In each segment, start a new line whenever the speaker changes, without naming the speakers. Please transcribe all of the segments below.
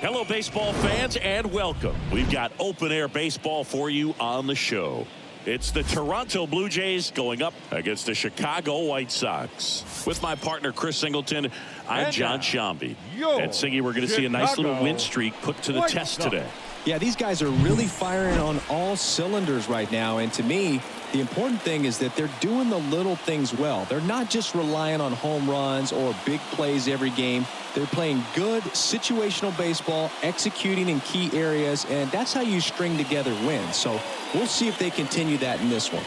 Hello, baseball fans, and welcome. We've got open-air baseball for you on the show. It's the Toronto Blue Jays going up against the Chicago White Sox. With my partner, Chris Singleton, I'm John Shambi. And Singy, we're going to see a nice little win streak put to the test today.
Yeah, these guys are really firing on all cylinders right now. And to me, the important thing is that they're doing the little things well. They're not just relying on home runs or big plays every game. They're playing good situational baseball, executing in key areas, and that's how you string together wins. So we'll see if they continue that in this one.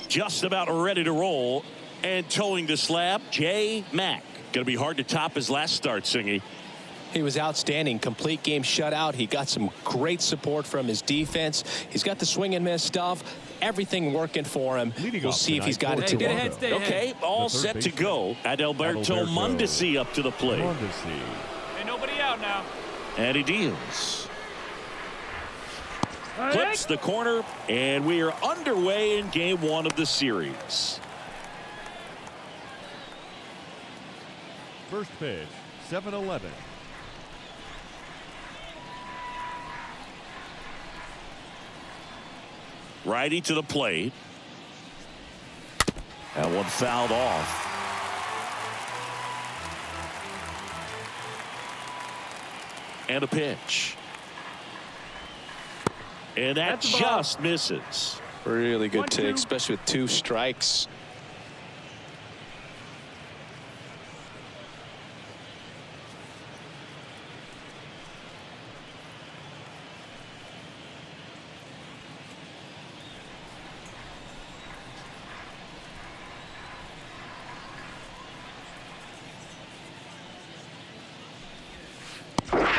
Just about ready to roll, and towing the slab, J. Mack. Going to be hard to top his last start, Singy.
He was outstanding. Complete game shutout. He got some great support from his defense. He's got the swing and miss stuff. Everything working for him. We'll see if he's got it together.
Okay, all set to go. Adalberto Mondesi up to the plate.
Ain't nobody out now.
And he deals. Clips the corner, and we are underway in game one of the series.
First pitch, 7-11.
Righty to the plate. And one fouled off. And a pitch. And that just misses.
Really good take, especially with 2 strikes.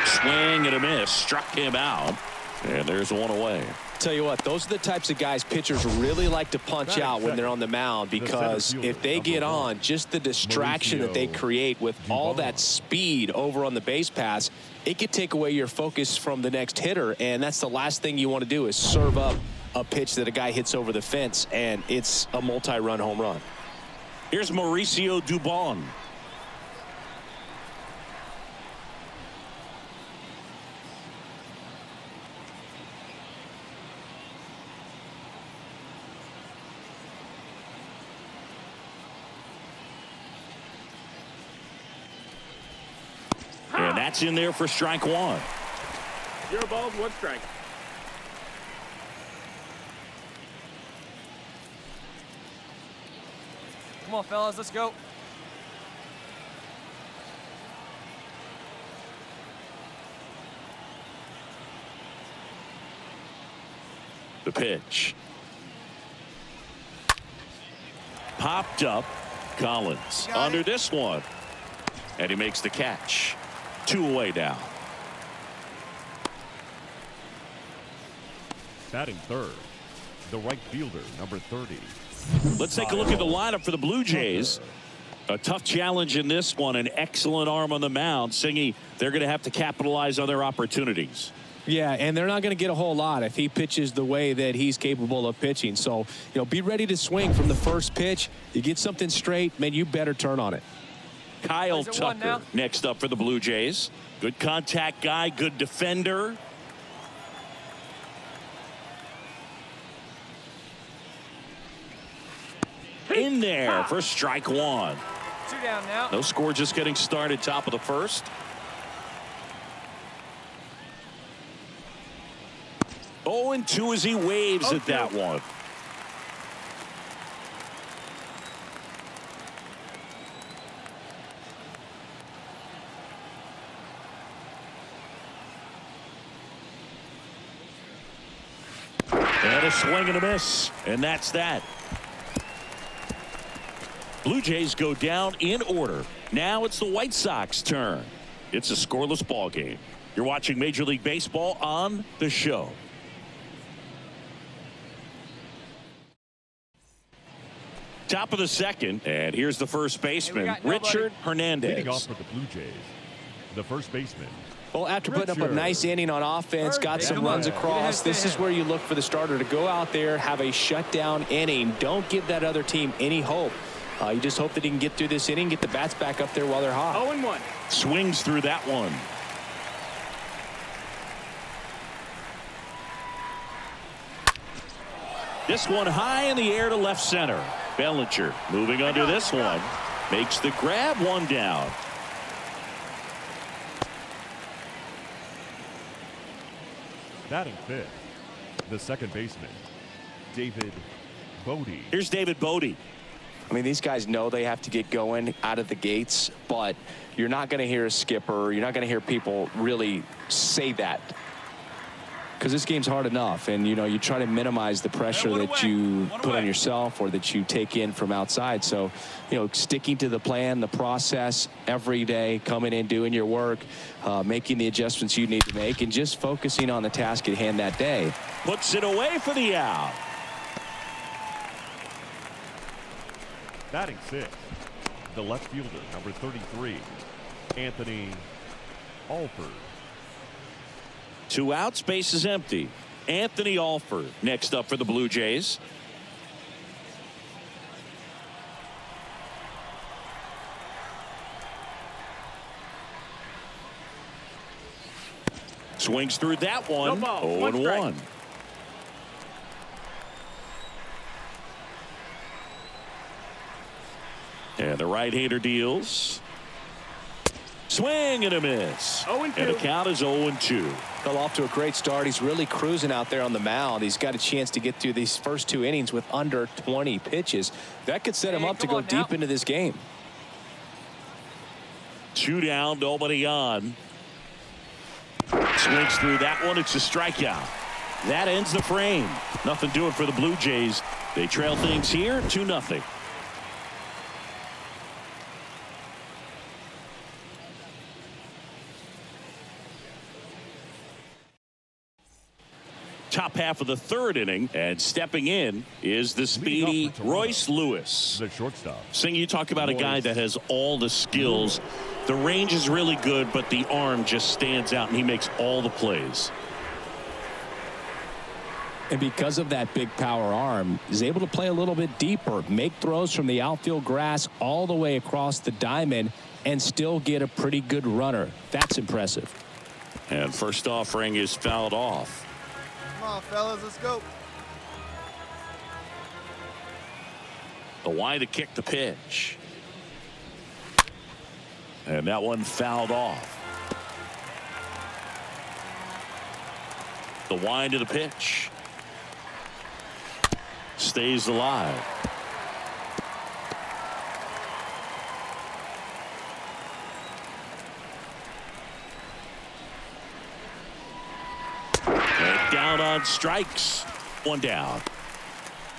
Swing and a miss. Struck him out. And there's one away.
Tell you what, those are the types of guys pitchers really like to punch out when they're on the mound, because if they get on, just the distraction that they create with all that speed over on the base pass, it could take away your focus from the next hitter, and that's the last thing you want to do is serve up a pitch that a guy hits over the fence, and it's a multi-run home run.
Here's Mauricio Dubon. And that's in there for strike one.
0 balls, 1 strike. Come on, fellas, let's go.
The pitch. Popped up. Collins under this one. And he makes the catch. 2 away now.
Batting third, the right fielder, number 30.
Let's take a look at the lineup for the Blue Jays. A tough challenge in this one. An excellent arm on the mound. Singy, they're going to have to capitalize on their opportunities.
Yeah, and they're not going to get a whole lot if he pitches the way that he's capable of pitching. So, be ready to swing from the first pitch. You get something straight, man, you better turn on it.
Kyle Tucker next up for the Blue Jays. Good contact guy, good defender. In there for strike one.
2 down now.
No score, just getting started, top of the first. 0-2 as he waves at that one. And a swing and a miss. And that's that. Blue Jays go down in order. Now it's the White Sox turn. It's a scoreless ball game. You're watching Major League Baseball on the show. Top of the second, and here's the first baseman, Richard Hernandez.
Leading off for the Blue Jays, the first baseman.
Well, after putting up a nice inning on offense, got some runs across, this is where you look for the starter to go out there, have a shutdown inning. Don't give that other team any hope. You just hope that he can get through this inning, get the bats back up there while they're hot.
0-1.
Swings through that one. This one high in the air to left center. Bellinger moving under this one. Makes the grab, one down.
Batting fifth, the second baseman, David Bodie.
Here's David Bodie.
I mean, these guys know they have to get going out of the gates, but you're not going to hear a skipper. You're not going to hear people really say that, because this game's hard enough. And, you know, you try to minimize the pressure that you put on yourself or that you take in from outside. So, you know, sticking to the plan, the process every day, coming in, doing your work, making the adjustments you need to make, and just focusing on the task at hand that day.
Puts it away for the out.
Batting sixth, the left fielder, number 33, Anthony Alford.
2 outs, base is empty. Anthony Alford next up for the Blue Jays. Swings through that one. 0-1. And the right-hander deals. Swing and a miss.
0-2.
And the count is 0-2.
Fell off to a great start. He's really cruising out there on the mound. He's got a chance to get through these first 2 innings with under 20 pitches. That could set him up to go deep into this game.
2 down, nobody on. Swings through that one. It's a strikeout. That ends the frame. Nothing doing for the Blue Jays. They trail things here 2-0. Top half of the 3rd inning, and stepping in is the speedy Royce Lewis.
The shortstop.
Sing, you talk about a guy that has all the skills. The range is really good, but the arm just stands out, and he makes all the plays.
And because of that big power arm, he's able to play a little bit deeper, make throws from the outfield grass all the way across the diamond, and still get a pretty good runner. That's impressive.
And first offering is fouled off.
Come on, fellas, let's go.
The wide to kick the pitch. And that one fouled off. The wind of the pitch. Stays alive. And down on strikes. 1 down.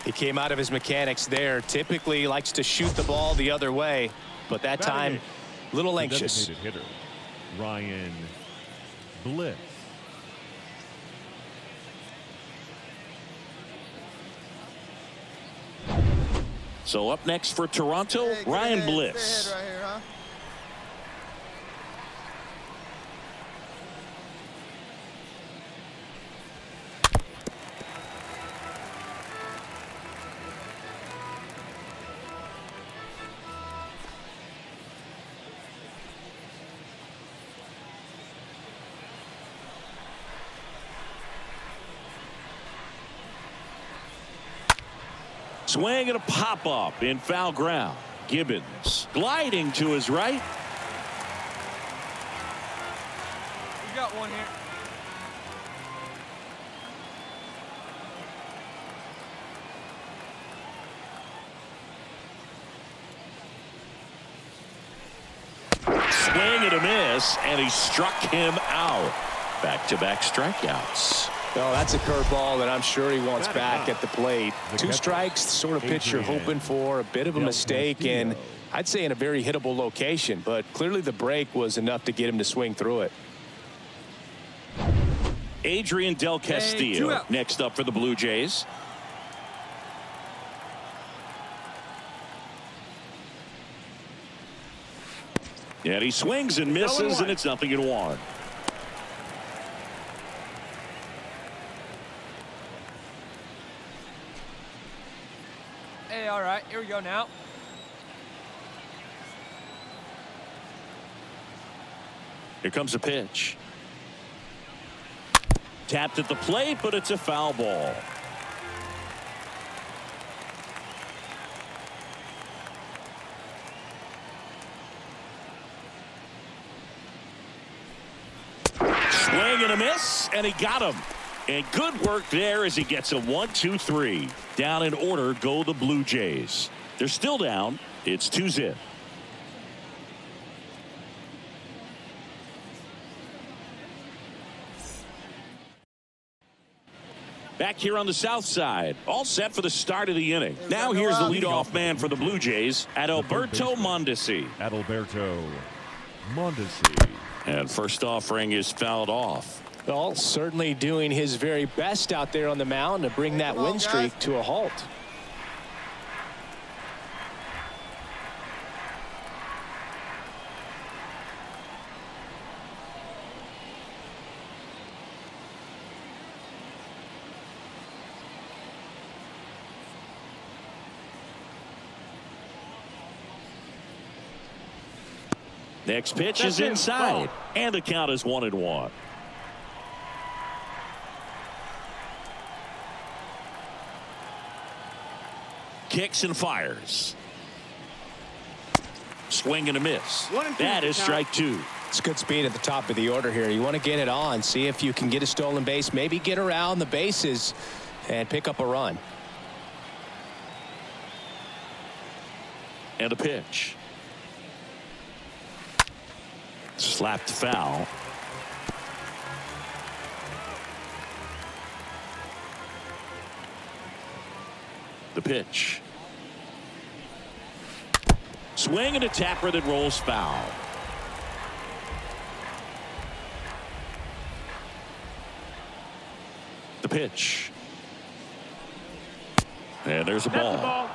He came out of his mechanics there. Typically likes to shoot the ball the other way, but that time a little anxious.
The designated hitter, Ryan Bliss.
So up next for Toronto,
Hey,
Ryan
Bliss.
Bliss.
Right here, huh?
Swing and a pop up in foul ground. Gibbons gliding to his right.
We got one here.
Swing and a miss, and he struck him out. Back-to-back strikeouts.
Well, that's a curveball that I'm sure he wants back at the plate. 2 strikes, the sort of pitch you're hoping for. A bit of a mistake, and I'd say in a very hittable location, but clearly the break was enough to get him to swing through it.
Adrian Del Castillo next up for the Blue Jays. And he swings and misses, and it's 0-1.
Hey, all right, here we go now.
Here comes a pitch. Tapped at the plate, but it's a foul ball. Swing and a miss, and he got him. And good work there as he gets a 1-2-3. Down in order go the Blue Jays. They're still down. It's 2-0. Back here on the south side, all set for the start of the inning. Now here's the leadoff man for the Blue Jays, Adalberto Mondesi.
Adalberto Mondesi.
And first offering is fouled off.
Well, certainly doing his very best out there on the mound to bring that win streak to a halt.
Next pitch is inside, and the count is 1-1. Kicks and fires. Swing and a miss. That is strike two.
It's good speed at the top of the order here. You want to get it on, see if you can get a stolen base, maybe get around the bases and pick up a run.
And a pitch. Slapped foul. The pitch. Swing and a tapper that rolls foul. The pitch. And there's a ball.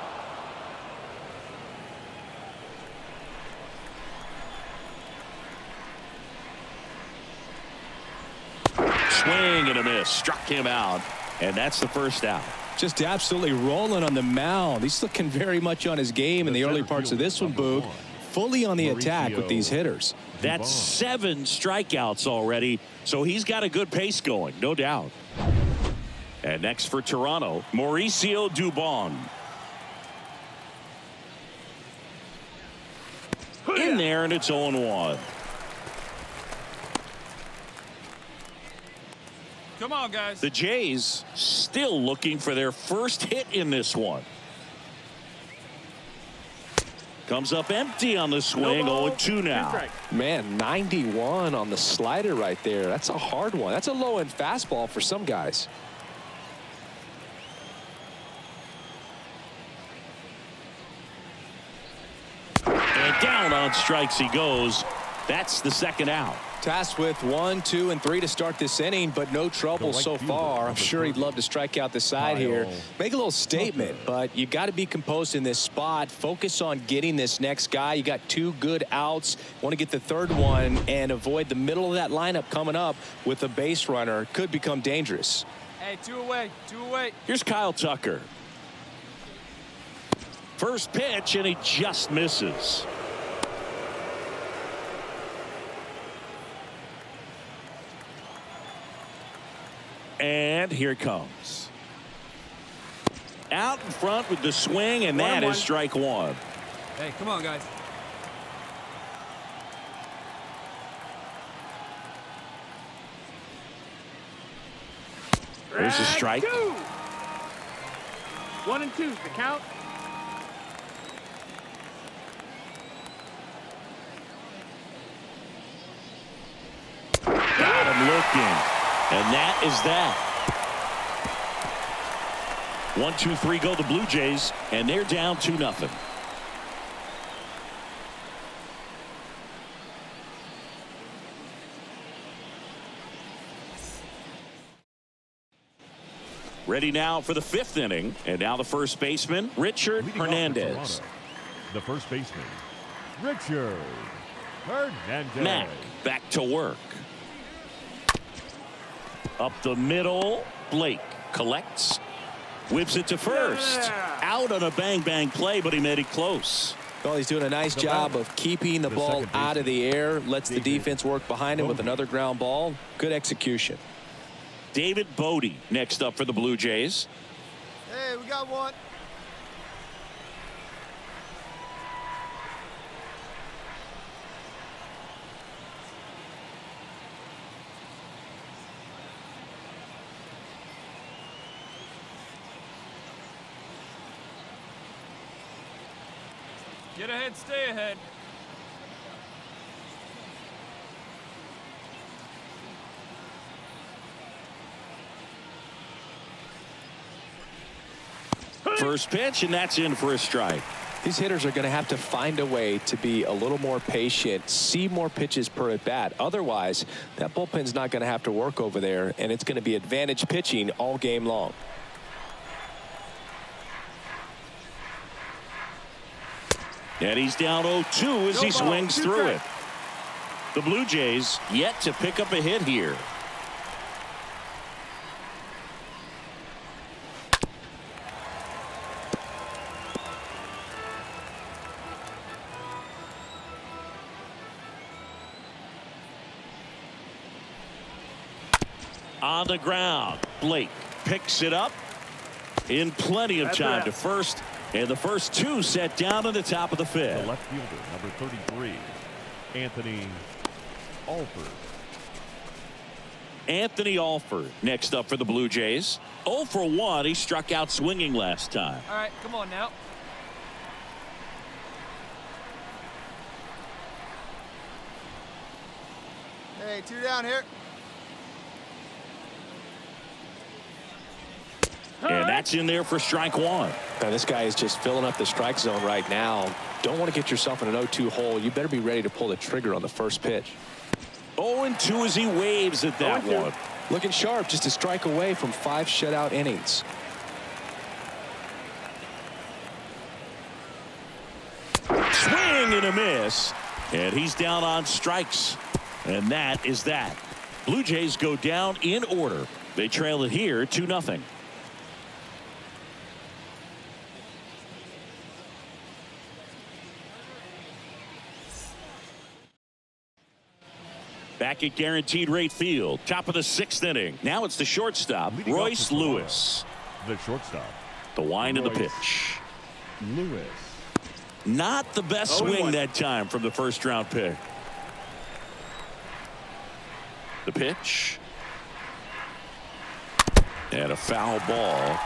Swing and a miss. Struck him out. And that's the first out.
Just absolutely rolling on the mound. He's looking very much on his game in the early parts of this one, Boog. Fully on the attack with these hitters.
That's 7 strikeouts already, so he's got a good pace going, no doubt. And next for Toronto, Mauricio Dubon. In there, and it's 0-1.
Come on, guys.
The Jays still looking for their first hit in this one. Comes up empty on the swing. 0-2 now.
Man, 91 on the slider right there. That's a hard one. That's a low-end fastball for some guys.
And down on strikes he goes. That's the second out.
Tasked with 1, 2, and 3 to start this inning, but no trouble so far. I'm sure he'd love to strike out the side here. Make a little statement, but you got to be composed in this spot. Focus on getting this next guy. You got 2 good outs. Want to get the third one and avoid the middle of that lineup coming up with a base runner. Could become dangerous.
Hey, 2 away. 2 away.
Here's Kyle Tucker. First pitch, and he just misses. And here it comes. Out in front with the swing, and that is strike one.
Hey, come on, guys.
There's a strike.
1 and 2, the count.
Got him looking. And that is that. 1, 2, 3 go the Blue Jays, and they're down 2-0. Ready now for the 5th inning, and now the first baseman, Richard Hernandez.
The first baseman, Richard Hernandez.
Mack back to work. Up the middle. Blake collects. Whips it to first. Out on a bang-bang play, but he made it close.
Well, he's doing a nice job of keeping the ball out of the air. Lets the defense work behind him with another ground ball. Good execution.
David Bodie next up for the Blue Jays.
Hey, we got one.
Get ahead, stay ahead.
First pitch, and that's in for a strike.
These hitters are going to have to find a way to be a little more patient, see more pitches per at bat. Otherwise, that bullpen's not going to have to work over there, and it's going to be advantage pitching all game long.
And he's down 0-2 as he swings through it. The Blue Jays yet to pick up a hit here. On the ground, Blake picks it up in plenty of time to first, and the first two set down at the top of the fifth.
The left fielder, number 33, Anthony Alford.
Anthony Alford next up for the Blue Jays. 0 for 1. He struck out swinging last time.
All right, come on now.
Hey, 2 down here.
And that's in there for strike 1.
Now, this guy is just filling up the strike zone right now. Don't want to get yourself in an 0-2 hole. You better be ready to pull the trigger on the first pitch.
0-2 as he waves at that one.
Looking sharp, just a strike away from 5 shutout innings.
Swing and a miss. And he's down on strikes. And that is that. Blue Jays go down in order. They trail it here 2-0. Back at Guaranteed Rate Field, top of the 6th inning. Now it's the shortstop,
Leading
Royce
off the
Lewis.
The shortstop,
The wind of the
Royce
pitch.
Lewis.
Not the best swing that time from the first round pick. The pitch. And a foul ball.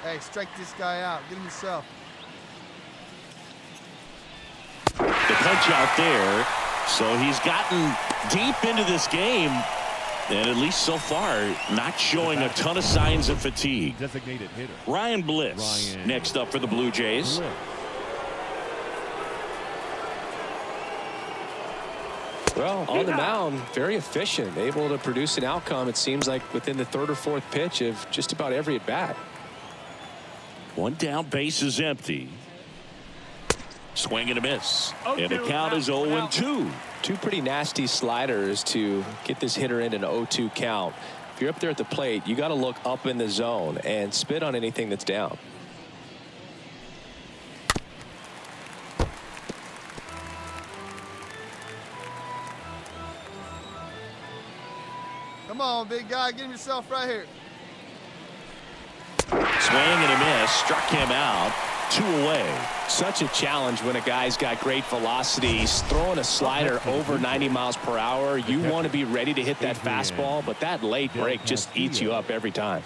Hey, strike this guy out. Get him yourself.
The punch out there. So he's gotten deep into this game. And at least so far, not showing a ton of signs of fatigue.
Designated hitter.
Ryan Bliss next up for the Blue Jays.
Bliss.
Well, on the mound, very efficient, able to produce an outcome, it seems like, within the 3rd or 4th pitch of just about every at bat.
One down, base is empty. Swing and a miss. And the count is 0-2.
2 pretty nasty sliders to get this hitter in an 0-2 count. If you're up there at the plate, you got to look up in the zone and spit on anything that's down.
Come on, big guy. Get him yourself right here.
Swing and a miss. Struck him out. 2 away.
Such a challenge when a guy's got great velocity. He's throwing a slider over 90 miles per hour. You want to be ready to hit that fastball, but that late break just eats you up every time.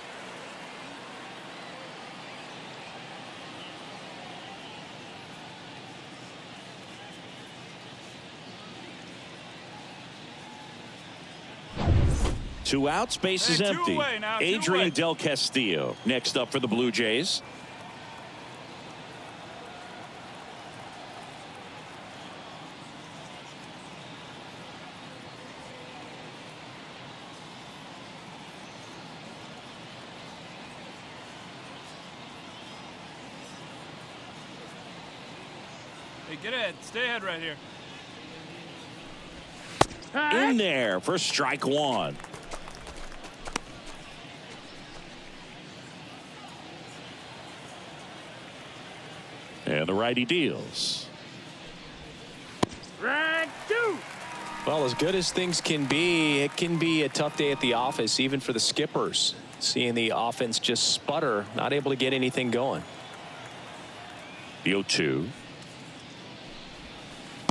Two outs, base is
Hey, two
empty.
away now, two
Adrian
away.
Del Castillo next up for the Blue Jays.
Hey, get ahead. Stay ahead right here.
In there for strike one. And the righty deals.
Strike two.
Well, as good as things can be, it can be a tough day at the office, even for the skippers. Seeing the offense just sputter, not able to get anything going.
The 0-2.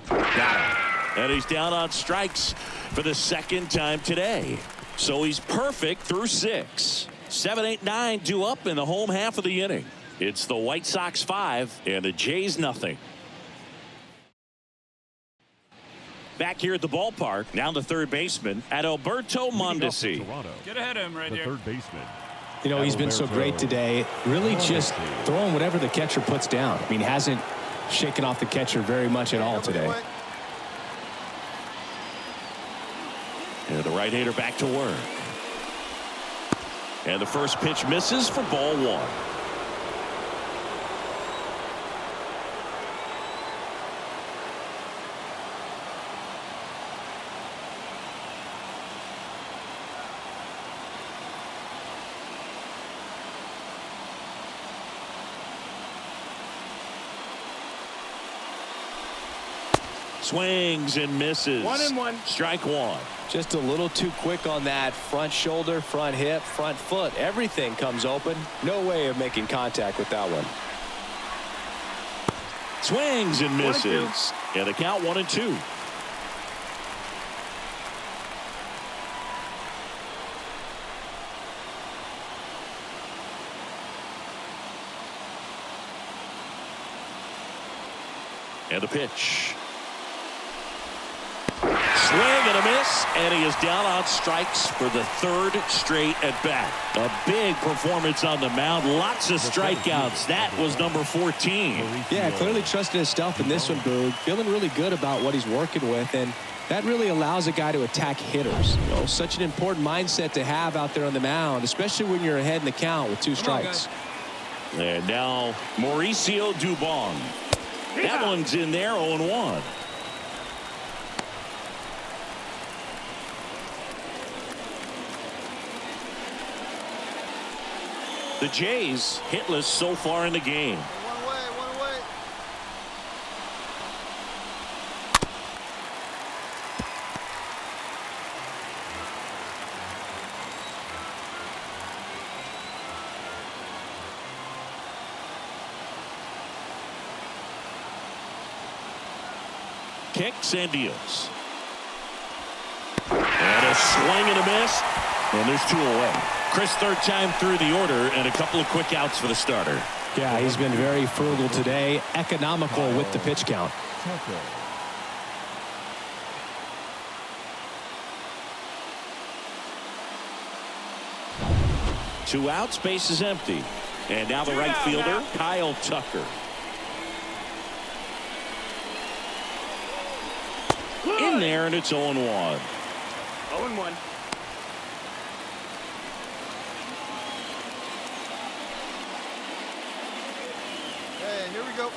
Got him. And he's down on strikes for the second time today. So he's perfect through 6. 7, 8, 9 due up in the home half of the inning. It's the White Sox 5 and the Jays nothing. Back here at the ballpark, now the third baseman at Alberto Mondesi.
Get ahead of him right
the
here.
third baseman.
You know, he's been so great today, really just throwing whatever the catcher puts down. I mean, hasn't shaken off the catcher very much at all today.
And the right-hander back to work. And the first pitch misses for ball 1. Swings and misses.
1-1.
Strike 1.
Just a little too quick on that front shoulder, front hip, front foot. Everything comes open. No way of making contact with that one.
Swings and misses. And the count 1-2. And the pitch. Swing and a miss, and he is down on strikes for the third straight at bat. A big performance on the mound. Lots of strikeouts. That was number 14.
Yeah, clearly trusting his stuff in this one, Boog. Feeling really good about what he's working with, and that really allows a guy to attack hitters. You know, such an important mindset to have out there on the mound, especially when you're ahead in the count with 2 strikes.
And now Mauricio Dubon. That one's in there, 0-1. The Jays hitless so far in the game.
One away.
Kicks and deals. And a swing and a miss. And there's 2 away. Chris, third time through the order and a couple of quick outs for the starter.
Yeah, he's been very frugal today, economical with the pitch count.
Two outs, base is empty. And now the right fielder, Kyle Tucker. In there, and it's 0-1.
0-1.
Hey, here we go.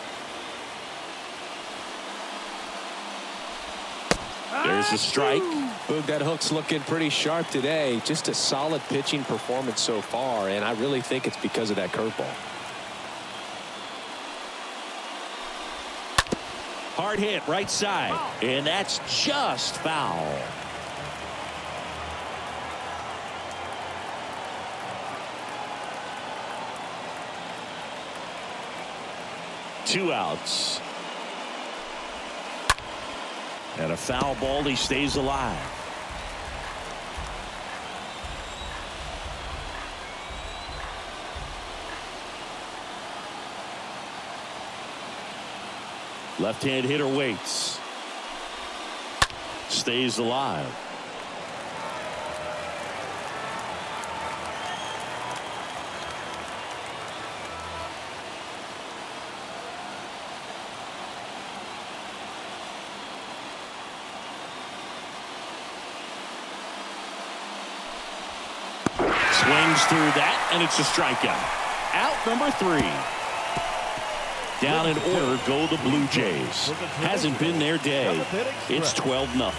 There's a strike.
Boog, that hook's looking pretty sharp today. Just a solid pitching performance so far, and I really think it's because of that curveball.
Hard hit, right side. And that's just foul. Two outs. And a foul ball, he stays alive. Left-hand hitter waits. Stays alive. Swings through that, and it's a strikeout. Out number 3. Down in order go the Blue Jays. Hasn't been their day. It's 12-0.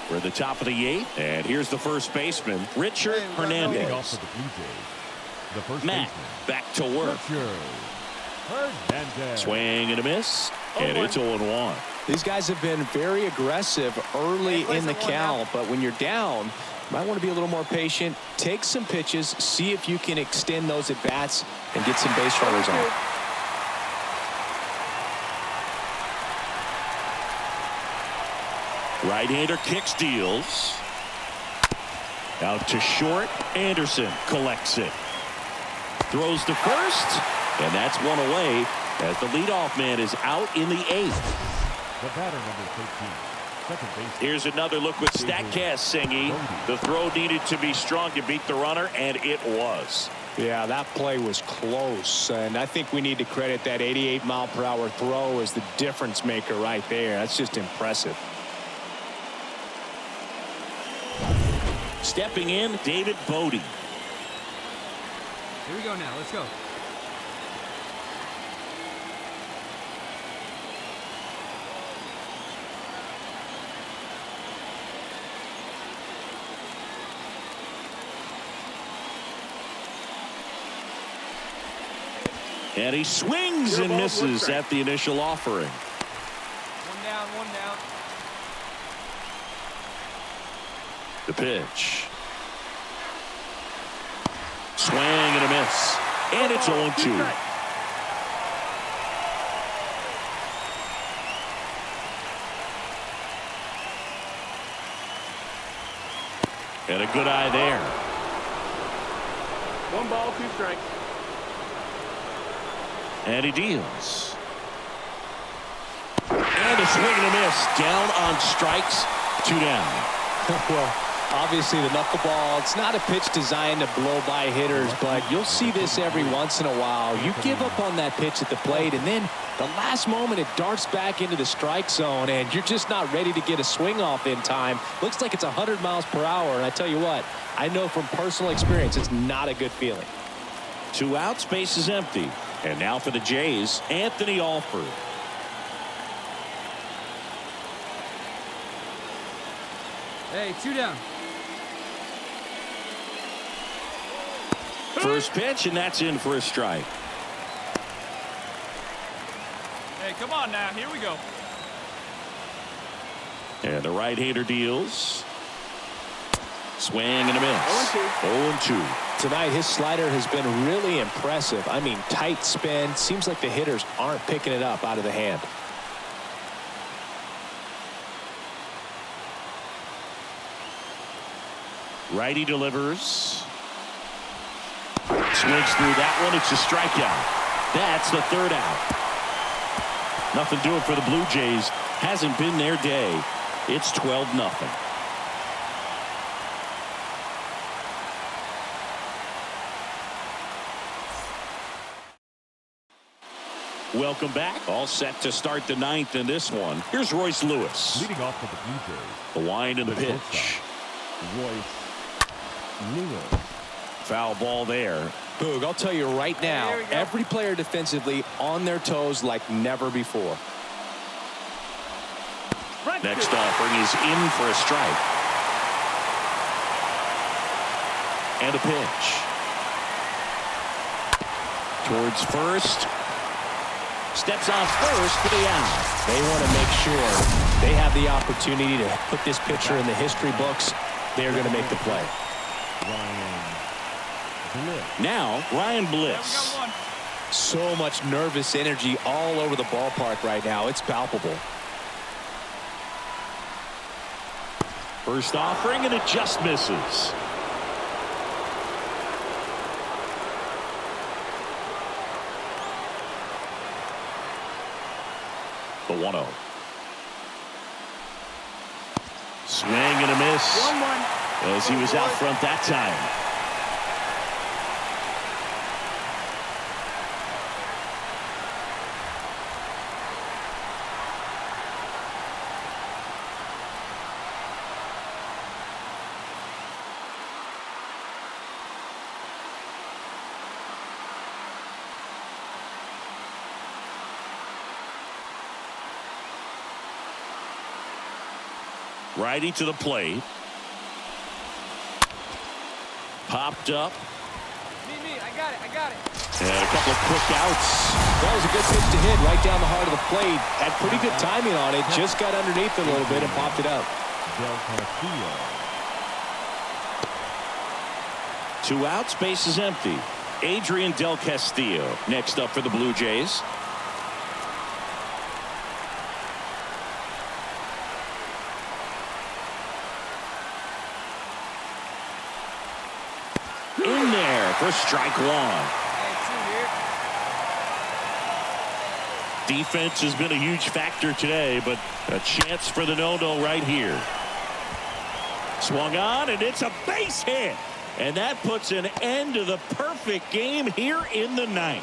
We're at the top of the 8th, and here's the first baseman, Richard Hernandez. Matt back to work. Swing and a miss, and it's 0-1.
These guys have been very aggressive early in the count, but when you're down, you might want to be a little more patient. Take some pitches, see if you can extend those at bats and get some base runners on.
Right-hander kicks, deals. Out to short. Anderson collects it. Throws to first, and that's one away as the leadoff man is out in the 8th.
The batter, number 13, second base.
Here's another look with StatCast, Singy. The throw needed to be strong to beat the runner, and it was.
Yeah, that play was close, and I think we need to credit that 88-mile-per-hour throw as the difference maker right there. That's just impressive.
Stepping in, David Bodie.
Here we go now. Let's go.
And he swings and misses at the initial offering.
One down, one down.
The pitch. Swing and a miss. And it's 0-2. And a good eye there.
One ball, 2 strikes.
And he deals. And a swing and a miss. Down on strikes. 2 down.
Well, obviously the knuckleball, it's not a pitch designed to blow by hitters, but you'll see this every once in a while. You give up on that pitch at the plate, and then the last moment it darts back into the strike zone, and you're just not ready to get a swing off in time. Looks like it's 100 miles per hour, and I tell you what, I know from personal experience it's not a good feeling.
2 outs, base is empty. And now for the Jays, Anthony Alford.
Hey, 2 down.
First pitch, and that's in for a strike.
Hey, come on now. Here we go.
And the right-hander deals. Swing and a miss. 0-2.
Tonight, his slider has been really impressive. I mean, tight spin. Seems like the hitters aren't picking it up out of the hand.
Righty delivers. Swings through that one. It's a strikeout. That's the 3rd out. Nothing doing for the Blue Jays. Hasn't been their day. It's 12-0. Welcome back. All set to start the 9th in this one. Here's Royce Lewis.
Leading off for the Blue Jays.
The wind and the pitch.
Royce Lewis.
Foul ball there.
Boog, I'll tell you right now, every player defensively on their toes like never before.
Next offering is in for a strike. And a pitch. Towards first. Steps on first for the out.
They want to make sure they have the opportunity to put this pitcher in the history books. They're going to make the play.
Now, Ryan Bliss.
Yeah, we got 1.
So much nervous energy all over the ballpark right now. It's palpable.
First offering, and it just misses. The 1-0. Swing and a miss.
1-1.
As he was out front that time. Righty to the plate. Popped up.
Me, I got it.
And a couple of quick outs.
That was a good pitch to hit right down the heart of the plate. Had pretty good timing on it. Just got underneath it a little bit and popped it up.
Del Castillo.
2 outs, base is empty. Adrian Del Castillo next up for the Blue Jays. In there for strike 1. Defense has been a huge factor today, but a chance for the no-no right here. Swung on, and it's a base hit. And that puts an end to the perfect game here in the 9th.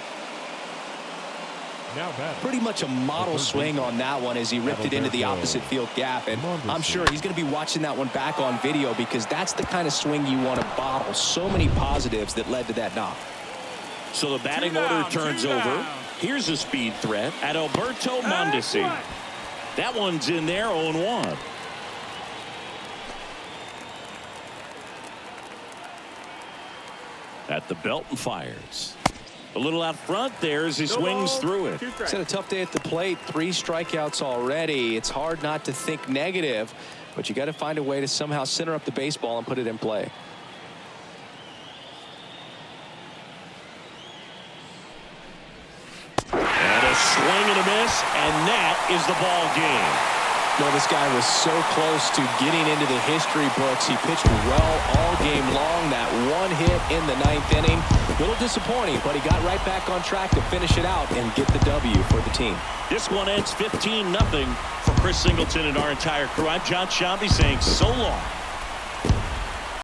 Now batting.
Pretty much a model swing on that one as he ripped it into the opposite field gap. And I'm sure he's going to be watching that one back on video because that's the kind of swing you want to bottle. So many positives that led to that knock.
So the batting order turns over. Here's a speed threat at Alberto Mondesi. That one's in there, 0-1. At the belt and fires. A little out front there as he swings through it.
It's had a tough day at the plate. 3 strikeouts already. It's hard not to think negative, but you got to find a way to somehow center up the baseball and put it in play.
And a swing and a miss, and that is the ball game.
No, this guy was so close to getting into the history books. He pitched well all game long. That 1 hit in the 9th inning. A little disappointing, but he got right back on track to finish it out and get the W for the team.
This one ends 15-0 for Chris Singleton and our entire crew. I'm John Shambi saying so long.